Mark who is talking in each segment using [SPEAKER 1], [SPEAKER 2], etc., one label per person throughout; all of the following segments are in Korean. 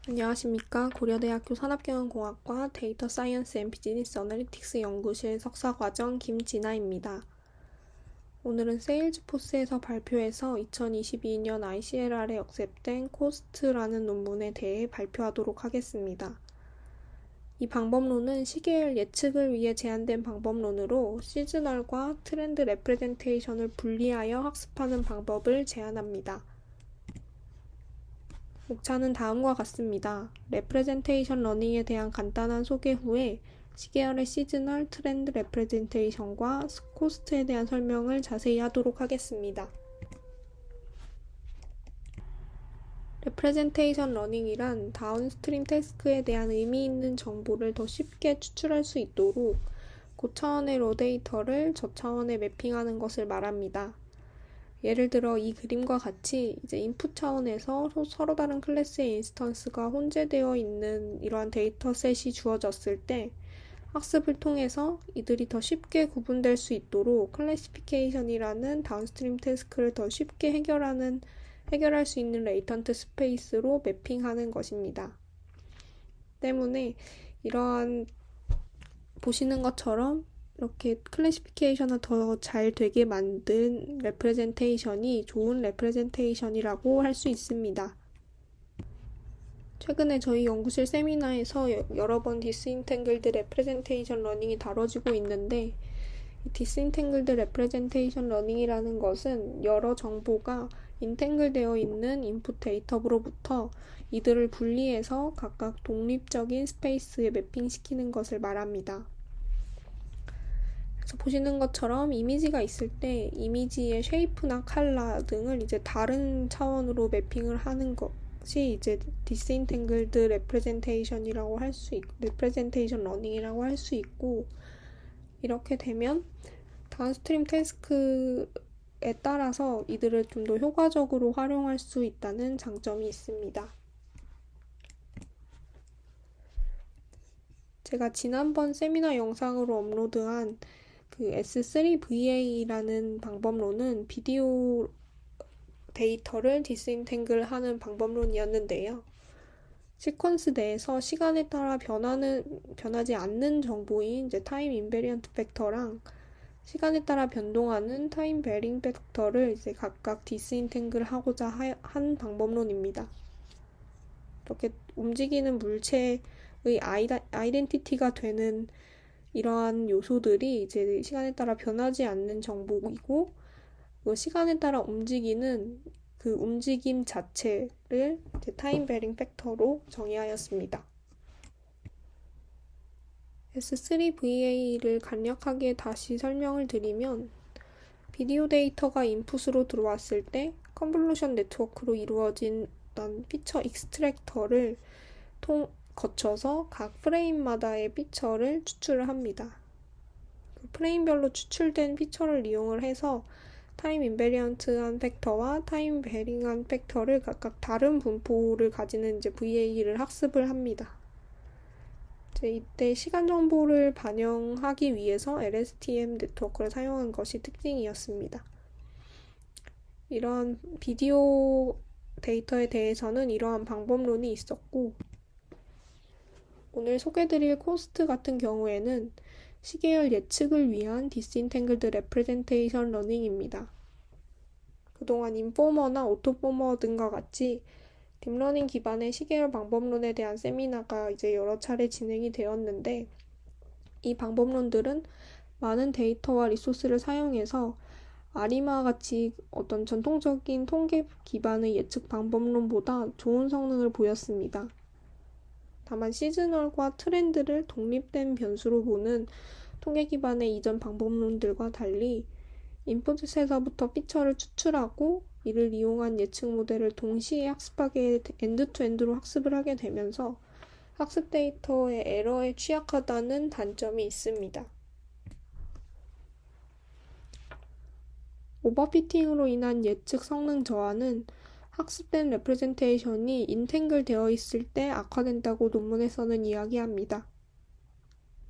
[SPEAKER 1] 안녕하십니까. 고려대학교 산업경영공학과 데이터 사이언스 앤 비즈니스 어널리틱스 연구실 석사과정 김진아입니다. 오늘은 세일즈포스에서 발표해서 2022년 ICLR에 역습된 코스트라는 논문에 대해 발표하도록 하겠습니다. 이 방법론은 시계열 예측을 위해 제안된 방법론으로 시즈널과 트렌드 레프레젠테이션을 분리하여 학습하는 방법을 제안합니다. 목차는 다음과 같습니다. 레프레젠테이션 러닝에 대한 간단한 소개 후에 시계열의 시즈널 트렌드 레프레젠테이션과 코스트에 대한 설명을 자세히 하도록 하겠습니다. 레프레젠테이션 러닝이란 다운스트림 태스크에 대한 의미 있는 정보를 더 쉽게 추출할 수 있도록 고차원의 로 데이터를 저차원에 매핑하는 것을 말합니다. 예를 들어 이 그림과 같이 이제 인풋 차원에서 서로 다른 클래스의 인스턴스가 혼재되어 있는 이러한 데이터셋이 주어졌을 때 학습을 통해서 이들이 더 쉽게 구분될 수 있도록 클래시피케이션이라는 다운스트림 태스크를 더 쉽게 해결할 수 있는 레이턴트 스페이스로 매핑하는 것입니다. 때문에 이러한 보시는 것처럼 이렇게 클래시피케이션을 더 잘 되게 만든 레프레젠테이션이 좋은 레프레젠테이션이라고 할 수 있습니다. 최근에 저희 연구실 세미나에서 여러 번 디스인탱글드 레프레젠테이션 러닝이 다뤄지고 있는데 디스인탱글드 레프레젠테이션 러닝이라는 것은 여러 정보가 인탱글 되어 있는 인풋 데이터로부터 이들을 분리해서 각각 독립적인 스페이스에 매핑시키는 것을 말합니다. 그래서 보시는 것처럼 이미지가 있을 때 이미지의 쉐이프나 컬러 등을 이제 다른 차원으로 매핑을 하는 것이 이제 디스인탱글드 레프레젠테이션이라고 할 수 있고 레프레젠테이션 러닝이라고 할 수 있고 이렇게 되면 다운스트림 태스크에 따라서 이들을 좀 더 효과적으로 활용할 수 있다는 장점이 있습니다. 제가 지난번 세미나 영상으로 업로드한 그 S3VA라는 방법론은 비디오 데이터를 디스인탱글 하는 방법론이었는데요. 시퀀스 내에서 시간에 따라 변하지 않는 정보인 이제 타임 인베리언트 팩터랑 시간에 따라 변동하는 타임 베링 팩터를 이제 각각 디스인탱글 하고자 한 방법론입니다. 이렇게 움직이는 물체의 아이덴티티가 되는 이러한 요소들이 이제 시간에 따라 변하지 않는 정보이고 시간에 따라 움직이는 그 움직임 자체를 이제 타임 베링 팩터로 정의하였습니다. S3VA를 간략하게 다시 설명을 드리면 비디오 데이터가 인풋으로 들어왔을 때 컨볼루션 네트워크로 이루어진 어떤 피처 익스트랙터를 거쳐서 각 프레임마다의 피처를 추출을 합니다. 그 프레임별로 추출된 피처를 이용을 해서 타임 인베리언트한 팩터와 타임 베링한 팩터를 각각 다른 분포를 가지는 이제 VA를 학습을 합니다. 이때 시간 정보를 반영하기 위해서 LSTM 네트워크를 사용한 것이 특징이었습니다. 이런 비디오 데이터에 대해서는 이러한 방법론이 있었고 오늘 소개드릴 코스트 같은 경우에는 시계열 예측을 위한 디스인탱글드 레프레젠테이션 러닝입니다. 그동안 인포머나 오토포머 등과 같이 딥러닝 기반의 시계열 방법론에 대한 세미나가 이제 여러 차례 진행이 되었는데 이 방법론들은 많은 데이터와 리소스를 사용해서 아리마와 같이 어떤 전통적인 통계 기반의 예측 방법론보다 좋은 성능을 보였습니다. 다만 시즈널과 트렌드를 독립된 변수로 보는 통계 기반의 이전 방법론들과 달리 인풋에서부터 피처를 추출하고 이를 이용한 예측 모델을 동시에 학습하게 엔드투엔드로 학습을 하게 되면서 학습 데이터의 에러에 취약하다는 단점이 있습니다. 오버피팅으로 인한 예측 성능 저하는 학습된 레프레젠테이션이 인탱글 되어 있을 때 악화된다고 논문에서는 이야기합니다.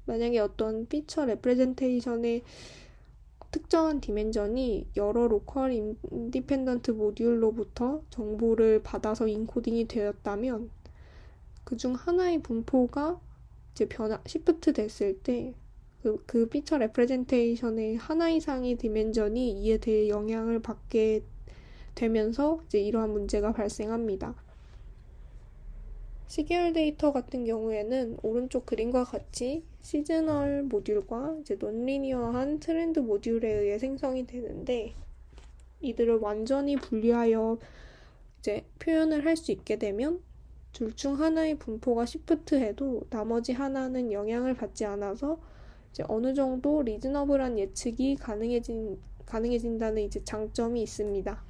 [SPEAKER 1] 만약에 어떤 피처 레프레젠테이션의 특정한 디멘전이 여러 로컬 인디펜던트 모듈로부터 정보를 받아서 인코딩이 되었다면 그중 하나의 분포가 이제 시프트 됐을 때 그 피처 레프레젠테이션의 하나 이상의 디멘전이 이에 대해 영향을 받게 되면서 이제 이러한 문제가 발생합니다. 시계열 데이터 같은 경우에는 오른쪽 그림과 같이 시즈널 모듈과 이제 논리니어한 트렌드 모듈에 의해 생성이 되는데, 이들을 완전히 분리하여 이제 표현을 할 수 있게 되면 둘 중 하나의 분포가 시프트해도 나머지 하나는 영향을 받지 않아서 이제 어느 정도 리즈너블한 예측이 가능해진다는 이제 장점이 있습니다.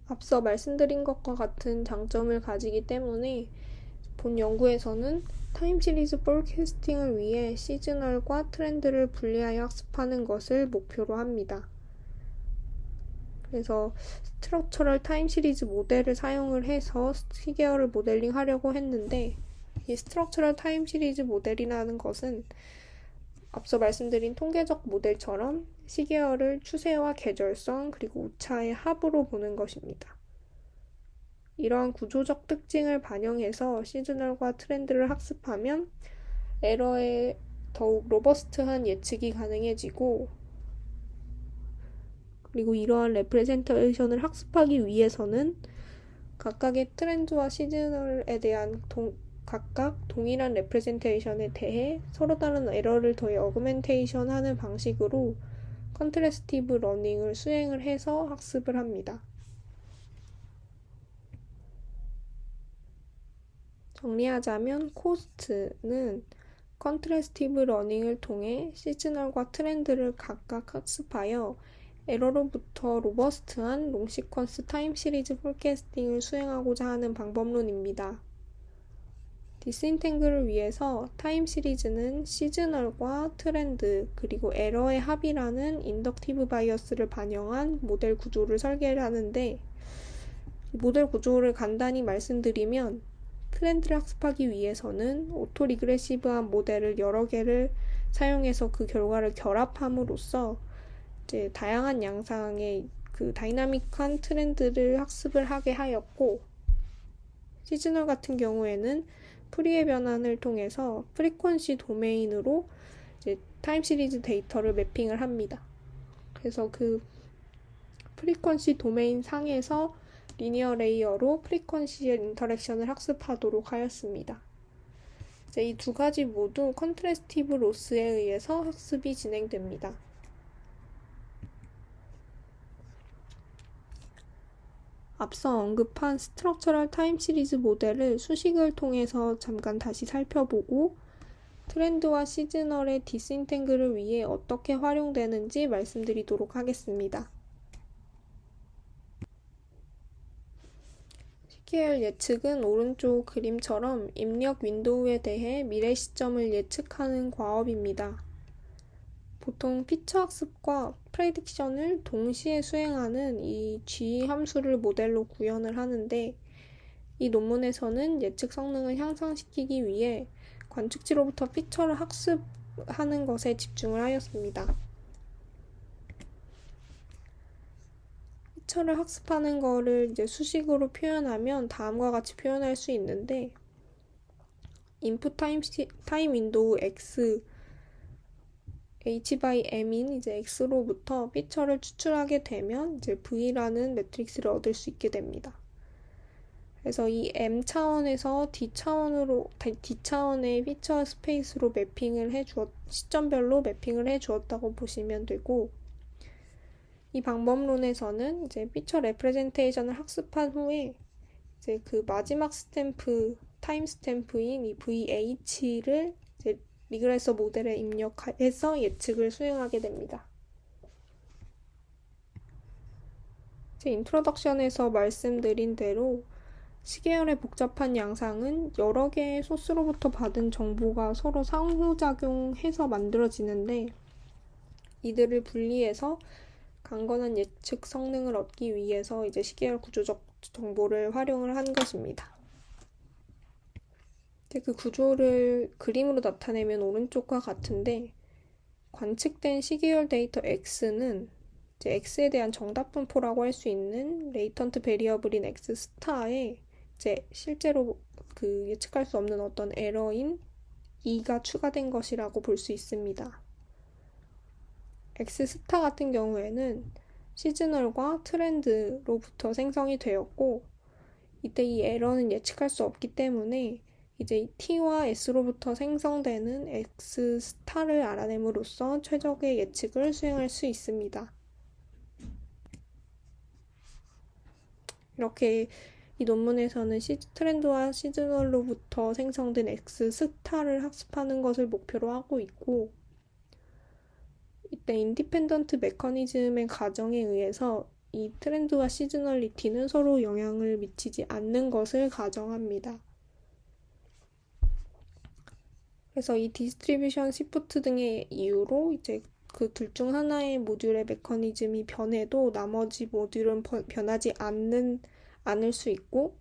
[SPEAKER 1] 앞서 말씀드린 것과 같은 장점을 가지기 때문에 본 연구에서는 타임 시리즈 포캐스팅을 위해 시즈널과 트렌드를 분리하여 학습하는 것을 목표로 합니다. 그래서 스트럭처럴 타임 시리즈 모델을 사용을 해서 시계열을 모델링 하려고 했는데, 이 스트럭처럴 타임 시리즈 모델이라는 것은 앞서 말씀드린 통계적 모델처럼 시계열을 추세와 계절성 그리고 오차의 합으로 보는 것입니다. 이러한 구조적 특징을 반영해서 시즈널과 트렌드를 학습하면 에러에 더욱 로버스트한 예측이 가능해지고, 그리고 이러한 레프레젠테이션을 학습하기 위해서는 각각의 트렌드와 시즈널에 대한 각각 동일한 레프레젠테이션에 대해 서로 다른 에러를 더해 어그멘테이션 하는 방식으로 컨트래스티브 러닝을 수행을 해서 학습을 합니다. 정리하자면 코스트는 컨트래스티브 러닝을 통해 시즈널과 트렌드를 각각 학습하여 에러로부터 로버스트한 롱시퀀스 타임 시리즈 포캐스팅을 수행하고자 하는 방법론입니다. 디스인탱글을 위해서 타임 시리즈는 시즈널과 트렌드 그리고 에러의 합이라는 인덕티브 바이어스를 반영한 모델 구조를 설계를 하는데, 모델 구조를 간단히 말씀드리면 트렌드를 학습하기 위해서는 오토 리그레시브한 모델을 여러 개를 사용해서 그 결과를 결합함으로써 이제 다양한 양상의 그 다이나믹한 트렌드를 학습을 하게 하였고, 시즈널 같은 경우에는 프리의 변환을 통해서 프리퀀시 도메인으로 이제 타임 시리즈 데이터를 매핑을 합니다. 그래서 그 프리퀀시 도메인 상에서 리니어 레이어로 프리퀀시의 인터랙션을 학습하도록 하였습니다. 이제 이 두 가지 모두 컨트래스티브 로스에 의해서 학습이 진행됩니다. 앞서 언급한 스트럭처럴 타임 시리즈 모델을 수식을 통해서 잠깐 다시 살펴보고, 트렌드와 시즈널의 디스인탱글을 위해 어떻게 활용되는지 말씀드리도록 하겠습니다. 시계열 예측은 오른쪽 그림처럼 입력 윈도우에 대해 미래 시점을 예측하는 과업입니다. 보통 피처 학습과 프레딕션을 동시에 수행하는 이 G 함수를 모델로 구현을 하는데, 이 논문에서는 예측 성능을 향상시키기 위해 관측지로부터 피처를 학습하는 것에 집중을 하였습니다. 피처를 학습하는 거를 이제 수식으로 표현하면 다음과 같이 표현할 수 있는데, 인풋 타임 윈도우 X h/m인 이제 x로부터 피처를 추출하게 되면 이제 v라는 매트릭스를 얻을 수 있게 됩니다. 그래서 이 m 차원에서 d 차원의 피처 스페이스로 시점별로 매핑을 해 주었다고 보시면 되고, 이 방법론에서는 이제 피처 레프레젠테이션을 학습한 후에 이제 그 마지막 타임 스탬프인 이 vh를 이제 리그레서 모델에 입력해서 예측을 수행하게 됩니다. 제 인트로덕션에서 말씀드린 대로 시계열의 복잡한 양상은 여러 개의 소스로부터 받은 정보가 서로 상호작용해서 만들어지는데, 이들을 분리해서 강건한 예측 성능을 얻기 위해서 이제 시계열 구조적 정보를 활용을 한 것입니다. 그 구조를 그림으로 나타내면 오른쪽과 같은데, 관측된 시계열 데이터 X는 이제 x에 대한 정답 분포라고 할 수 있는 레이턴트 베리어블인 x 스타에 이제 실제로 그 예측할 수 없는 어떤 에러인 2가 추가된 것이라고 볼 수 있습니다. x 스타 같은 경우에는 시즈널과 트렌드로부터 생성이 되었고, 이때 이 에러는 예측할 수 없기 때문에 이제 t와 s로부터 생성되는 x 스타를 알아냄으로써 최적의 예측을 수행할 수 있습니다. 이렇게 이 논문에서는 트렌드와 시즈널로부터 생성된 x 스타를 학습하는 것을 목표로 하고 있고, 이때 인디펜던트 메커니즘의 가정에 의해서 이 트렌드와 시즈널리티는 서로 영향을 미치지 않는 것을 가정합니다. 그래서 이 디스트리뷰션 시프트 등의 이유로 이제 그 둘 중 하나의 모듈의 메커니즘이 변해도 나머지 모듈은 변하지 않을 수 있고,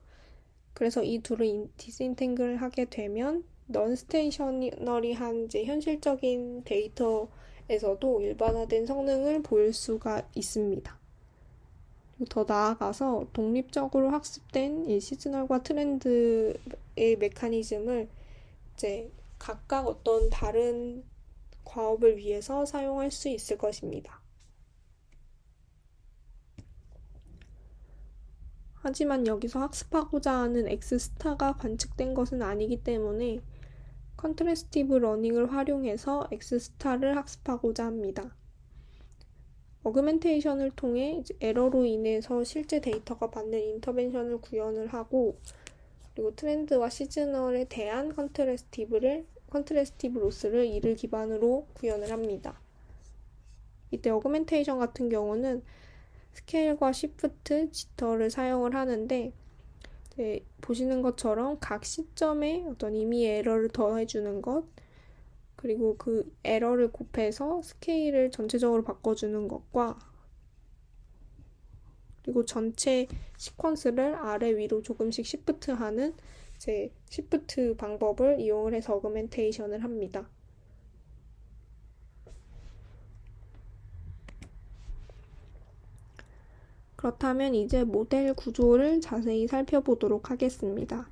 [SPEAKER 1] 그래서 이 둘을 디스인탱글을 하게 되면 넌 스테이셔너리한 이제 현실적인 데이터에서도 일반화된 성능을 보일 수가 있습니다. 그리고 더 나아가서 독립적으로 학습된 이 시즈널과 트렌드의 메커니즘을 이제 각각 어떤 다른 과업을 위해서 사용할 수 있을 것입니다. 하지만 여기서 학습하고자 하는 X스타가 관측된 것은 아니기 때문에 컨트래스티브 러닝을 활용해서 X스타를 학습하고자 합니다. 어그멘테이션을 통해 에러로 인해서 실제 데이터가 받는 인터벤션을 구현을 하고, 그리고 트렌드와 시즈널에 대한 컨트래스티브 로스를 이를 기반으로 구현을 합니다. 이때 어그멘테이션 같은 경우는 스케일과 시프트, 지터를 사용을 하는데, 보시는 것처럼 각 시점에 어떤 임의의 에러를 더해주는 것, 그리고 그 에러를 곱해서 스케일을 전체적으로 바꿔주는 것과, 그리고 전체 시퀀스를 아래 위로 조금씩 시프트하는 이제 시프트 방법을 이용을 해서 어그멘테이션을 합니다. 그렇다면 이제 모델 구조를 자세히 살펴보도록 하겠습니다.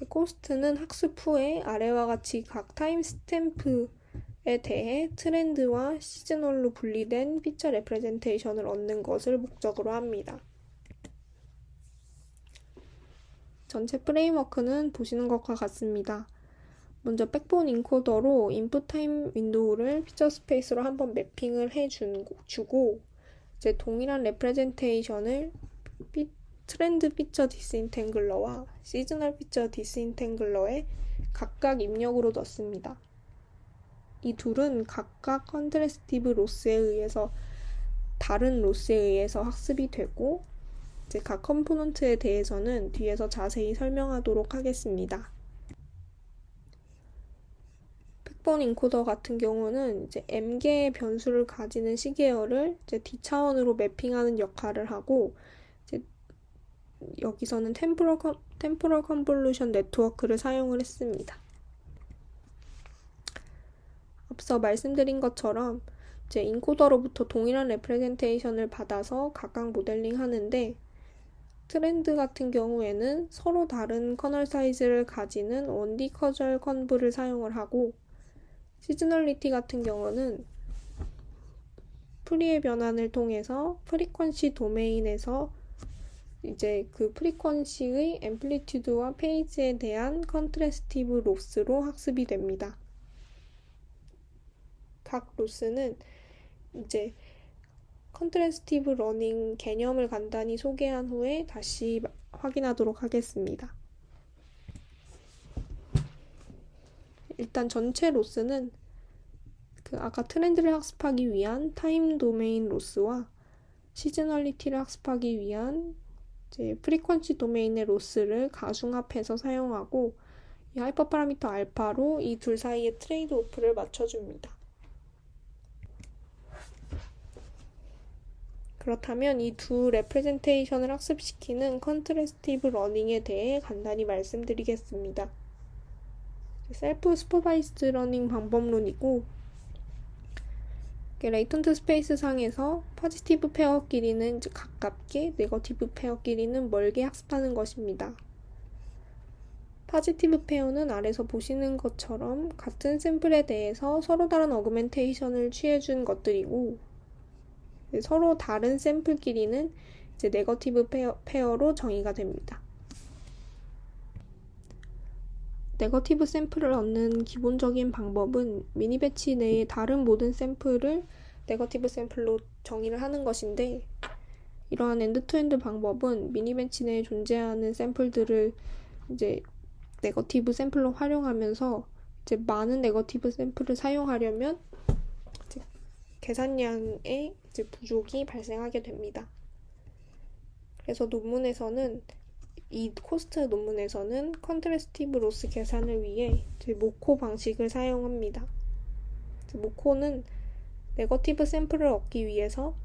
[SPEAKER 1] 코스트는 학습 후에 아래와 같이 각 타임 스탬프에 대해 트렌드와 시즈널로 분리된 피처 레프레젠테이션을 얻는 것을 목적으로 합니다. 전체 프레임워크는 보시는 것과 같습니다. 먼저 백본 인코더로 인풋 타임 윈도우를 피처 스페이스로 한번 매핑을 해주고, 이제 동일한 레프레젠테이션을 트렌드 피처 디스인탱글러와 시즈널 피처 디스인탱글러에 각각 입력으로 넣습니다. 이 둘은 각각 컨트래스티브 로스에 의해서 다른 로스에 의해서 학습이 되고, 이제 각 컴포넌트에 대해서는 뒤에서 자세히 설명하도록 하겠습니다. 백본 인코더 같은 경우는 이제 m개의 변수를 가지는 시계열을 이제 D차원으로 매핑하는 역할을 하고, 이제 여기서는 템포럴 컨볼루션 네트워크를 사용을 했습니다. 앞서 말씀드린 것처럼 이제 인코더로부터 동일한 레프레젠테이션을 받아서 각각 모델링 하는데, 트렌드 같은 경우에는 서로 다른 커널 사이즈를 가지는 1D 커절 컨브를 사용을 하고, 시즈널리티 같은 경우는 프리의 변환을 통해서 프리퀀시 도메인에서 이제 그 프리퀀시의 앰플리튜드와 페이지에 대한 컨트래스티브 로스로 학습이 됩니다. 각 로스는 이제 컨트래스티브 러닝 개념을 간단히 소개한 후에 다시 확인하도록 하겠습니다. 일단 전체 로스는 아까 트렌드를 학습하기 위한 타임 도메인 로스와 시즈널리티를 학습하기 위한 이제 프리퀀시 도메인의 로스를 가중합해서 사용하고, 이 하이퍼 파라미터 알파로 이 둘 사이의 트레이드 오프를 맞춰줍니다. 그렇다면 이 두 레프레젠테이션을 학습시키는 컨트래스티브 러닝에 대해 간단히 말씀드리겠습니다. 셀프 슈퍼바이스드 러닝 방법론이고, 레이턴트 스페이스 상에서 포지티브 페어끼리는 가깝게, 네거티브 페어끼리는 멀게 학습하는 것입니다. 포지티브 페어는 아래서 보시는 것처럼 같은 샘플에 대해서 서로 다른 어그멘테이션을 취해준 것들이고, 서로 다른 샘플끼리는 이제 네거티브 페어로 정의가 됩니다. 네거티브 샘플을 얻는 기본적인 방법은 미니 배치 내의 다른 모든 샘플을 네거티브 샘플로 정의를 하는 것인데, 이러한 엔드-투-엔드 방법은 미니 배치 내에 존재하는 샘플들을 이제 네거티브 샘플로 활용하면서 이제 많은 네거티브 샘플을 사용하려면 이제 계산량의 이제 부족이 발생하게 됩니다. 그래서 이 코스트 논문에서는 컨트래스티브 로스 계산을 위해 모코 방식을 사용합니다. 모코는 네거티브 샘플을 얻기 위해서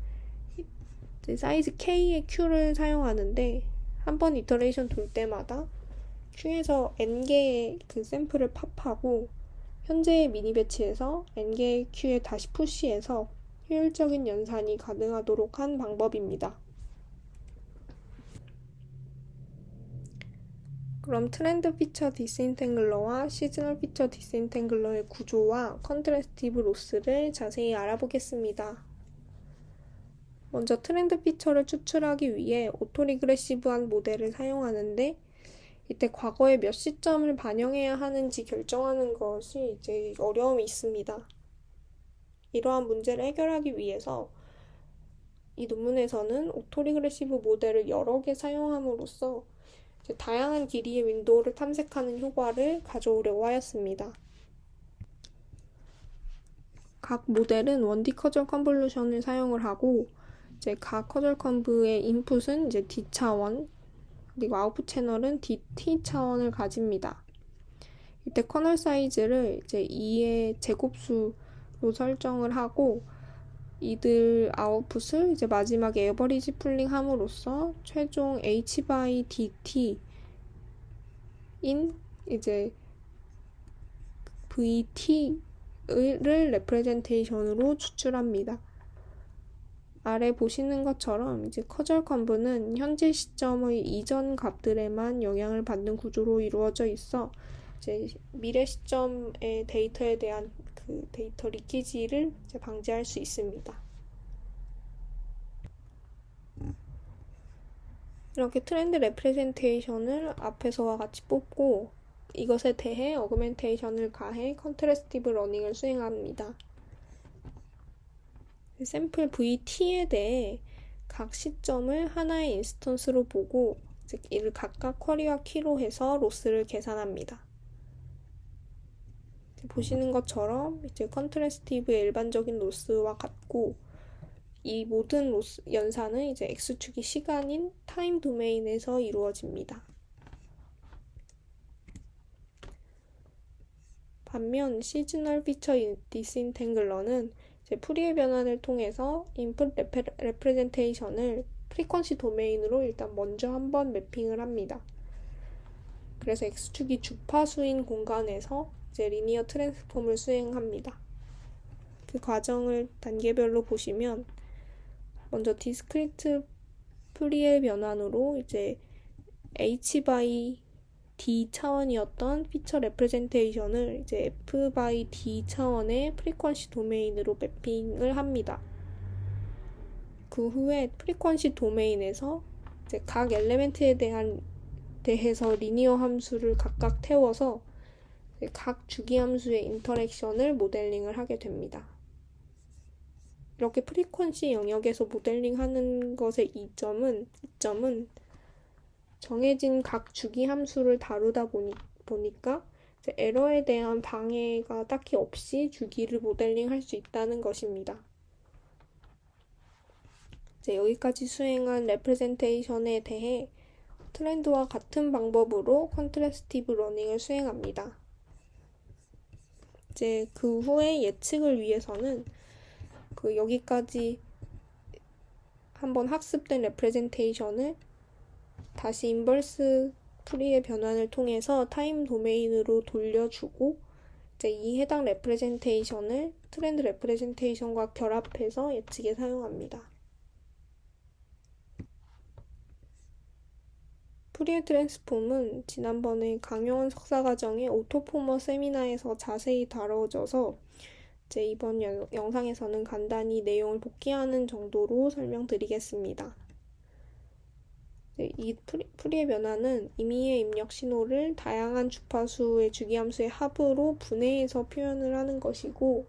[SPEAKER 1] 사이즈 K의 Q를 사용하는데, 한 번 이터레이션 돌 때마다 Q에서 N개의 그 샘플을 팝하고 현재의 미니 배치에서 N개의 Q에 다시 푸시해서 효율적인 연산이 가능하도록 한 방법입니다. 그럼 트렌드 피처 디스인탱글러와 시즈널 피처 디스인탱글러의 구조와 컨트래스티브 로스를 자세히 알아보겠습니다. 먼저 트렌드 피처를 추출하기 위해 오토리그레시브한 모델을 사용하는데, 이때 과거에 몇 시점을 반영해야 하는지 결정하는 것이 이제 어려움이 있습니다. 이러한 문제를 해결하기 위해서 이 논문에서는 오토리그레시브 모델을 여러 개 사용함으로써 다양한 길이의 윈도우를 탐색하는 효과를 가져오려고 하였습니다. 각 모델은 1D 커절 컨볼루션을 사용을 하고, 각 커절 컨브의 인풋은 D 차원, 그리고 아웃풋 채널은 DT 차원을 가집니다. 이때 커널 사이즈를 2의 제곱수로 설정을 하고, 이들 아웃풋을 마지막에 에버리지 풀링 함으로써 최종 h/dt 인 vt를 레프레젠테이션으로 추출합니다. 아래 보시는 것처럼 커절 컨브는 현재 시점의 이전 값들에만 영향을 받는 구조로 이루어져 있어 미래 시점의 데이터에 대한 그 데이터 리키지를 방지할 수 있습니다. 이렇게 트렌드 레프레젠테이션을 앞에서와 같이 뽑고 이것에 대해 어그멘테이션을 가해 컨트래스티브 러닝을 수행합니다. 샘플 VT에 대해 각 시점을 하나의 인스턴스로 보고, 즉 이를 각각 쿼리와 키로 해서 로스를 계산합니다. 보시는 것처럼 컨트래스티브의 일반적인 로스와 같고, 이 모든 로스 연산은 X축이 시간인 타임 도메인에서 이루어집니다. 반면 시즈널 피처 디스인탱글러는 푸리에 변환을 통해서 인풋 레프레젠테이션을 프리퀀시 도메인으로 일단 먼저 한번 매핑을 합니다. 그래서 X축이 주파수인 공간에서 리니어 트랜스폼을 수행합니다. 그 과정을 단계별로 보시면, 먼저 디스크리트 푸리에 변환으로 h/d 차원이었던 피처 레프레젠테이션을 f/d 차원의 프리퀀시 도메인으로 매핑을 합니다. 그 후에 프리퀀시 도메인에서 각 엘레멘트에 대해서 리니어 함수를 각각 태워서 각 주기 함수의 인터랙션을 모델링을 하게 됩니다. 이렇게 프리퀀시 영역에서 모델링하는 것의 이점은 정해진 각 주기 함수를 다루다 보니까 에러에 대한 방해가 딱히 없이 주기를 모델링할 수 있다는 것입니다. 여기까지 수행한 레프레젠테이션에 대해 트렌드와 같은 방법으로 컨트래스티브 러닝을 수행합니다. 그 후에 예측을 위해서는 여기까지 한번 학습된 레프레젠테이션을 다시 인버스 푸리의 변환을 통해서 타임 도메인으로 돌려주고 이제 이 해당 레프레젠테이션을 트렌드 레프레젠테이션과 결합해서 예측에 사용합니다. 푸리에 트랜스폼은 지난번에 강용원 석사과정의 오토포머 세미나에서 자세히 다뤄져서 이제 이번 영상에서는 간단히 내용을 복기하는 정도로 설명드리겠습니다. 이 푸리에 변화는 임의의 입력 신호를 다양한 주파수의 주기함수의 합으로 분해해서 표현을 하는 것이고,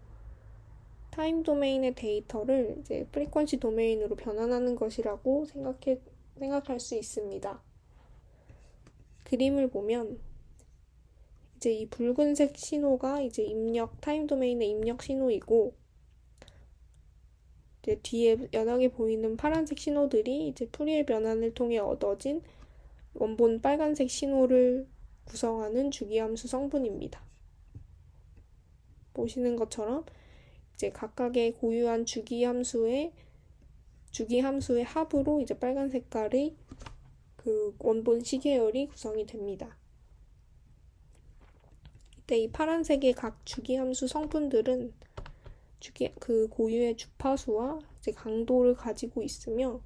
[SPEAKER 1] 타임 도메인의 데이터를 이제 프리퀀시 도메인으로 변환하는 것이라고 생각할 수 있습니다. 그림을 보면 이제 이 붉은색 신호가 이제 타임 도메인의 입력 신호이고, 이제 뒤에 연하게 보이는 파란색 신호들이 이제 푸리에 변환을 통해 얻어진 원본 빨간색 신호를 구성하는 주기함수 성분입니다. 보시는 것처럼 이제 각각의 고유한 주기함수의 합으로 이제 빨간 색깔의 그 원본 시계열이 구성이 됩니다. 이때 이 파란색의 각 주기함수 성분들은 그 고유의 주파수와 이제 강도를 가지고 있으며,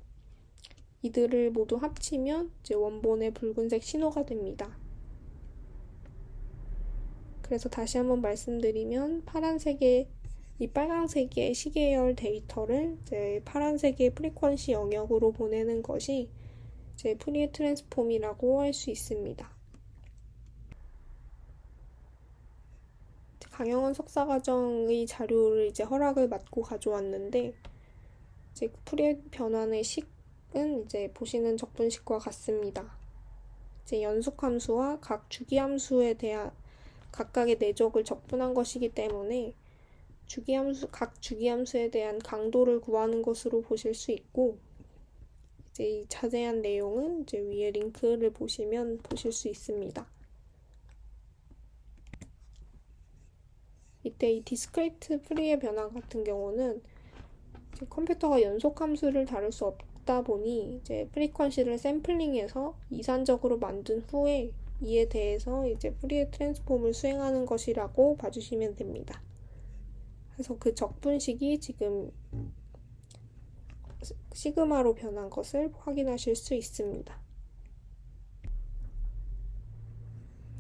[SPEAKER 1] 이들을 모두 합치면 이제 원본의 붉은색 신호가 됩니다. 그래서 다시 한번 말씀드리면 이 빨간색의 시계열 데이터를 이제 파란색의 프리퀀시 영역으로 보내는 것이 이제 푸리에 트랜스폼이라고 할 수 있습니다. 강영원 석사과정의 자료를 이제 허락을 받고 가져왔는데, 이제 푸리에 변환의 식은 이제 보시는 적분식과 같습니다. 이제 연속함수와 각 주기함수에 대한 각각의 내적을 적분한 것이기 때문에 각 주기함수에 대한 강도를 구하는 것으로 보실 수 있고, 이제 이 자세한 내용은 이제 위에 링크를 보시면 보실 수 있습니다. 이때 이 디스크리트 푸리에 변화 같은 경우는 이제 컴퓨터가 연속함수를 다룰 수 없다 보니 이제 프리퀀시를 샘플링해서 이산적으로 만든 후에 이에 대해서 이제 푸리에 트랜스폼을 수행하는 것이라고 봐주시면 됩니다. 그래서 그 적분식이 지금 시그마로 변한 것을 확인하실 수 있습니다.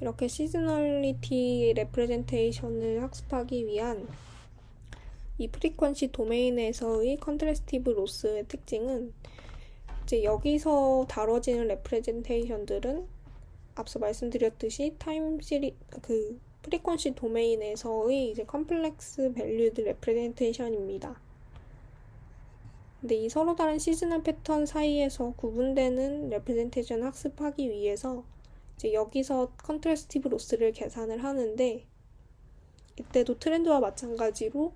[SPEAKER 1] 이렇게 시즈널리티 레프레젠테이션을 학습하기 위한 이 프리퀀시 도메인에서의 컨트래스티브 로스의 특징은 이제 여기서 다뤄지는 레프레젠테이션들은 앞서 말씀드렸듯이 프리퀀시 도메인에서의 이제 컴플렉스 밸류드 레프레젠테이션입니다. 근데 이 서로 다른 시즈널 패턴 사이에서 구분되는 레프레젠테이션을 학습하기 위해서 이제 여기서 컨트래스티브 로스를 계산을 하는데, 이때도 트렌드와 마찬가지로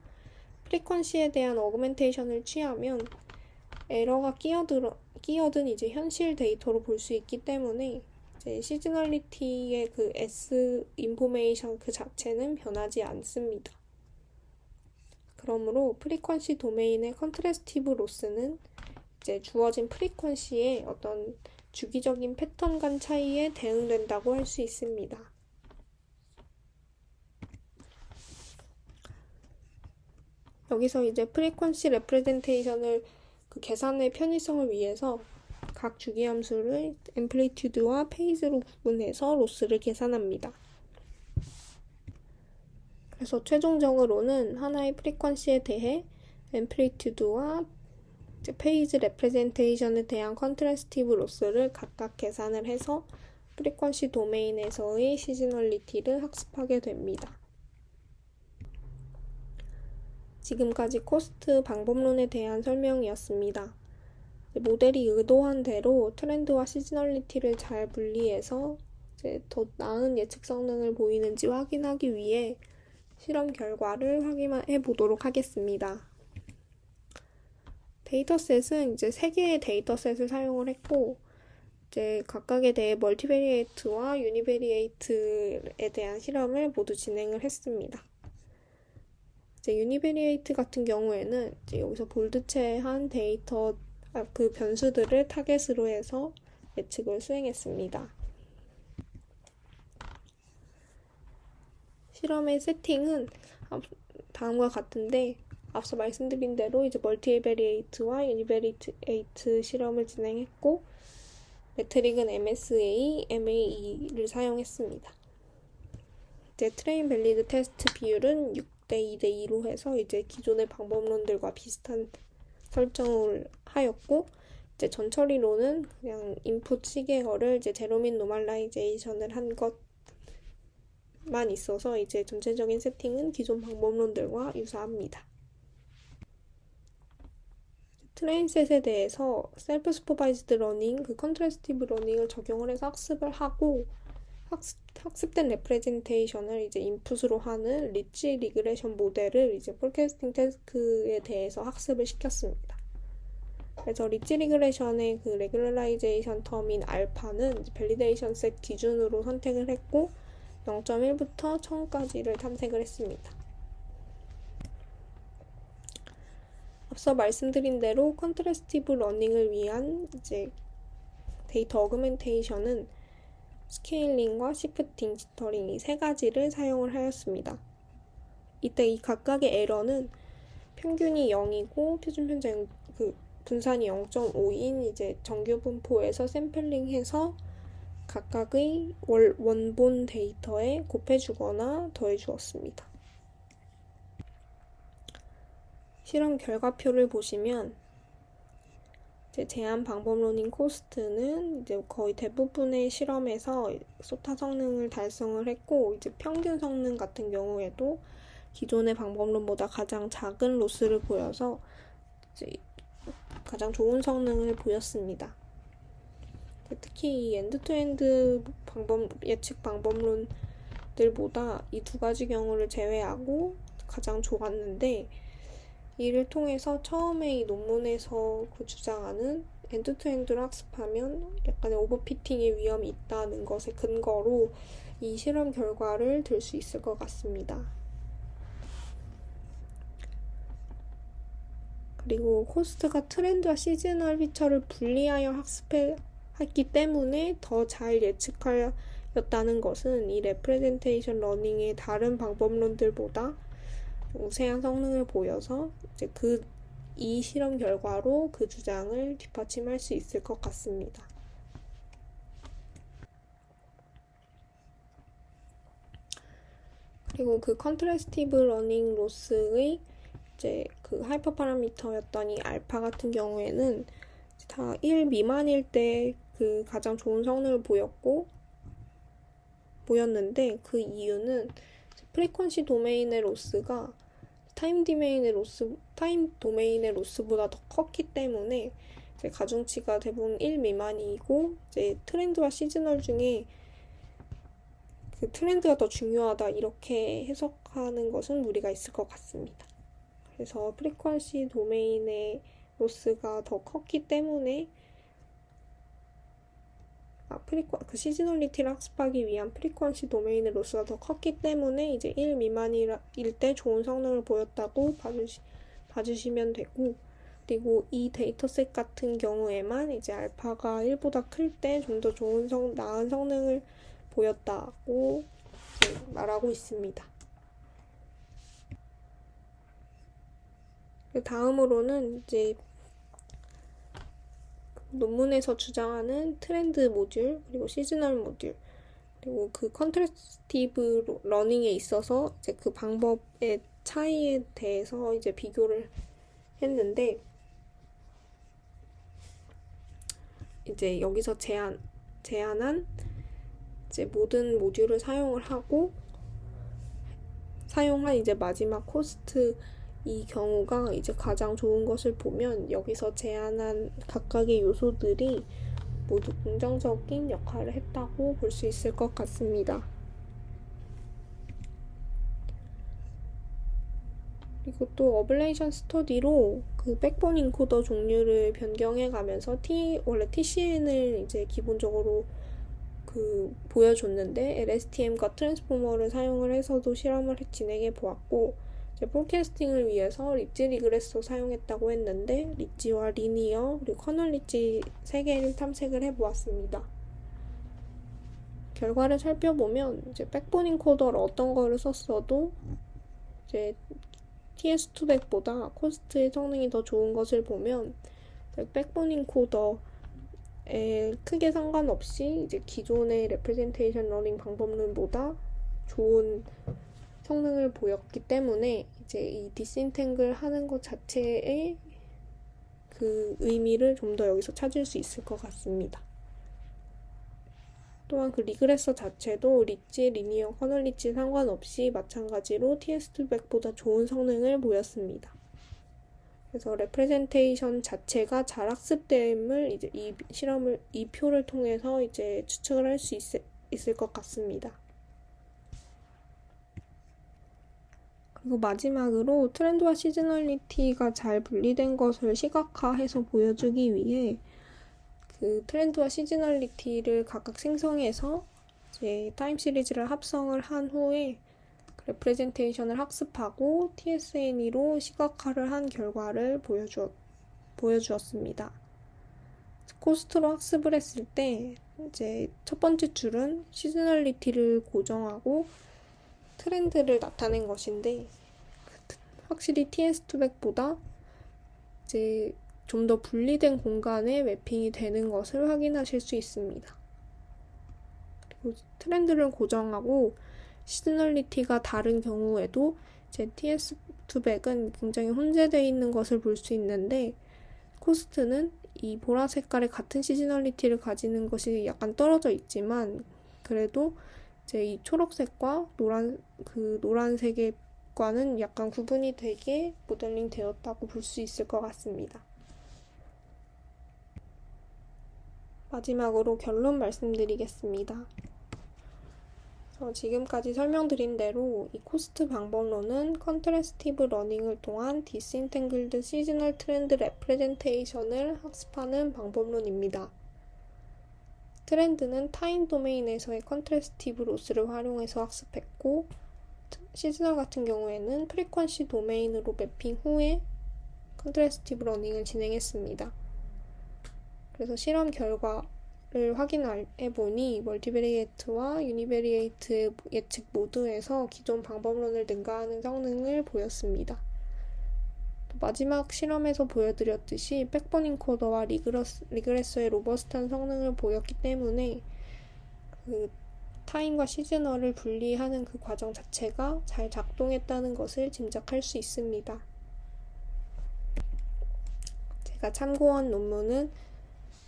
[SPEAKER 1] 프리퀀시에 대한 어그멘테이션을 취하면 에러가 끼어든 이제 현실 데이터로 볼 수 있기 때문에 이제 시즈널리티의 그 S 인포메이션 그 자체는 변하지 않습니다. 그러므로 프리퀀시 도메인의 컨트래스티브 로스는 이제 주어진 프리퀀시의 어떤 주기적인 패턴 간 차이에 대응된다고 할 수 있습니다. 여기서 이제 프리퀀시 레프레젠테이션을 그 계산의 편의성을 위해서 각 주기함수를 앰플리튜드와 페이즈로 구분해서 로스를 계산합니다. 그래서 최종적으로는 하나의 프리퀀시에 대해 앰플리튜드와 페이즈 레프레젠테이션에 대한 컨트래스티브 로스를 각각 계산을 해서 프리퀀시 도메인에서의 시즈널리티를 학습하게 됩니다. 지금까지 코스트 방법론에 대한 설명이었습니다. 모델이 의도한 대로 트렌드와 시즈널리티를 잘 분리해서 이제 더 나은 예측 성능을 보이는지 확인하기 위해 실험 결과를 확인해 보도록 하겠습니다. 데이터셋은 이제 3개의 데이터셋을 사용을 했고, 이제 각각에 대해 멀티베리에이트와 유니베리에이트에 대한 실험을 모두 진행을 했습니다. 이제 유니베리에이트 같은 경우에는 이제 여기서 볼드체한 데이터 그 변수들을 타겟으로 해서 예측을 수행했습니다. 실험의 세팅은 다음과 같은데 앞서 말씀드린 대로 이제 멀티베리에이트와 유니베리에이트 실험을 진행했고 매트릭은 MSA, MAE를 사용했습니다. 이제 트레인 밸리드 테스트 비율은 6대 2대 2로 해서 이제 기존의 방법론들과 비슷한 설정을 하였고 이제 전처리로는 그냥 인풋 시계열을 이제 제로민 노멀라이제이션을 한 것만 있어서 이제 전체적인 세팅은 기존 방법론들과 유사합니다. 트레인셋에 대해서 셀프 슈퍼바이즈드 러닝, 컨트래스티브 러닝을 적용을 해서 학습을 하고 학습된 레프레젠테이션을 이제 인풋으로 하는 리치 리그레션 모델을 이제 폴캐스팅 태스크에 대해서 학습을 시켰습니다. 그래서 리치 리그레션의 그 레귤러라이제이션 텀인 알파는 밸리데이션 셋 기준으로 선택을 했고 0.1부터 1000까지를 탐색을 했습니다. 앞서 말씀드린 대로 컨트래스티브 러닝을 위한 이제 데이터 어그멘테이션은 스케일링과 시프팅, 지터링 이 세 가지를 사용을 하였습니다. 이때 이 각각의 에러는 평균이 0이고 표준 편차는 분산이 0.5인 이제 정규 분포에서 샘플링해서 각각의 원본 데이터에 곱해주거나 더해주었습니다. 실험 결과표를 보시면 이제 제한 방법론인 코스트는 이제 거의 대부분의 실험에서 소타 성능을 달성을 했고 이제 평균 성능 같은 경우에도 기존의 방법론보다 가장 작은 로스를 보여서 이제 가장 좋은 성능을 보였습니다. 특히 이 엔드-투-엔드 예측 방법론들보다 이 두 가지 경우를 제외하고 가장 좋았는데 이를 통해서 처음에 이 논문에서 주장하는 엔드-투-엔드로 학습하면 약간의 오버피팅의 위험이 있다는 것에 근거로 이 실험 결과를 들 수 있을 것 같습니다. 그리고 코스트가 트렌드와 시즈널 피처를 분리하여 학습했기 때문에 더 잘 예측하였다는 것은 이 레프레젠테이션 러닝의 다른 방법론들보다 우세한 성능을 보여서 이제 이 실험 결과로 그 주장을 뒷받침할 수 있을 것 같습니다. 그리고 컨트래스티브 러닝 로스의 이제 하이퍼 파라미터였던 이 알파 같은 경우에는 다 1 미만일 때 가장 좋은 성능을 보였는데 그 이유는 프리퀀시 도메인의 로스가 타임 도메인의 로스보다 더 컸기 때문에 이제 가중치가 대부분 1 미만이고 이제 트렌드와 시즈널 중에 트렌드가 더 중요하다 이렇게 해석하는 것은 무리가 있을 것 같습니다. 그래서 프리퀀시 도메인의 로스가 더 컸기 때문에 시즈널리티를 학습하기 위한 프리퀀시 도메인의 로스가 더 컸기 때문에 이제 1 미만일 때 좋은 성능을 보였다고 봐주시면 되고 그리고 이 데이터셋 같은 경우에만 이제 알파가 1보다 클 때 좀 더 나은 성능을 보였다고 말하고 있습니다. 다음으로는 이제 논문에서 주장하는 트렌드 모듈 그리고 시즈널 모듈 그리고 컨트래스티브 러닝에 있어서 이제 방법의 차이에 대해서 이제 비교를 했는데 이제 여기서 제안한 이제 모든 모듈을 사용을 하고 사용한 이제 마지막 코스트 이 경우가 이제 가장 좋은 것을 보면 여기서 제안한 각각의 요소들이 모두 긍정적인 역할을 했다고 볼 수 있을 것 같습니다. 그리고 또 어블레이션 스터디로 백본 인코더 종류를 변경해 가면서 원래 TCN을 이제 기본적으로 보여줬는데 LSTM과 트랜스포머를 사용을 해서도 실험을 진행해 보았고 폴캐스팅을 위해서 리치 리그레서 사용했다고 했는데 리치와 리니어 그리고 커널 리치 3개를 탐색을 해보았습니다. 결과를 살펴보면 이제 백본 인코더를 어떤 거를 썼어도 이제 TS200보다 코스트의 성능이 더 좋은 것을 보면 백본 인코더에 크게 상관없이 이제 기존의 레프레젠테이션 러닝 방법론보다 좋은 성능을 보였기 때문에 이제 이 디스인탱글 하는 것 자체의 그 의미를 좀 더 여기서 찾을 수 있을 것 같습니다. 또한 그 리그레서 자체도 리치, 리니어, 커널 리치 상관없이 마찬가지로 TS200보다 좋은 성능을 보였습니다. 그래서 레프레젠테이션 자체가 잘 학습됨을 이제 이 표를 통해서 이제 추측을 할 수 있을 것 같습니다. 그리고 마지막으로 트렌드와 시즈널리티가 잘 분리된 것을 시각화해서 보여주기 위해 그 트렌드와 시즈널리티를 각각 생성해서 이제 타임 시리즈를 합성을 한 후에 레프레젠테이션을 학습하고 TSNE로 시각화를 한 결과를 보여주었습니다. 코스트로 학습을 했을 때 이제 첫 번째 줄은 시즈널리티를 고정하고 트렌드를 나타낸 것인데 확실히 TS200보다 이제 좀 더 분리된 공간에 매핑이 되는 것을 확인하실 수 있습니다. 그리고 트렌드를 고정하고 시즈널리티가 다른 경우에도 이제 TS200은 굉장히 혼재되어 있는 것을 볼 수 있는데 코스트는 이 보라 색깔의 같은 시즈널리티를 가지는 것이 약간 떨어져 있지만 그래도 이제 이 초록색과 노란색과는 약간 구분이 되게 모델링 되었다고 볼 수 있을 것 같습니다. 마지막으로 결론 말씀드리겠습니다. 지금까지 설명드린 대로 이 코스트 방법론은 컨트래스티브 러닝을 통한 디스인탱글드 시즈널 트렌드 레프레젠테이션을 학습하는 방법론입니다. 트렌드는 타임 도메인에서의 컨트래스티브 로스를 활용해서 학습했고 시즈널 같은 경우에는 프리퀀시 도메인으로 매핑 후에 컨트래스티브 러닝을 진행했습니다. 그래서 실험 결과를 확인해보니 멀티베리에이트와 유니베리에이트 예측 모두에서 기존 방법론을 능가하는 성능을 보였습니다. 마지막 실험에서 보여드렸듯이 백본 인코더와 리그레서의 로버스트한 성능을 보였기 때문에 그 타임과 시즈널을 분리하는 그 과정 자체가 잘 작동했다는 것을 짐작할 수 있습니다. 제가 참고한 논문은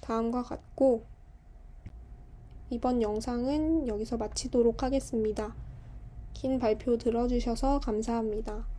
[SPEAKER 1] 다음과 같고 이번 영상은 여기서 마치도록 하겠습니다. 긴 발표 들어주셔서 감사합니다.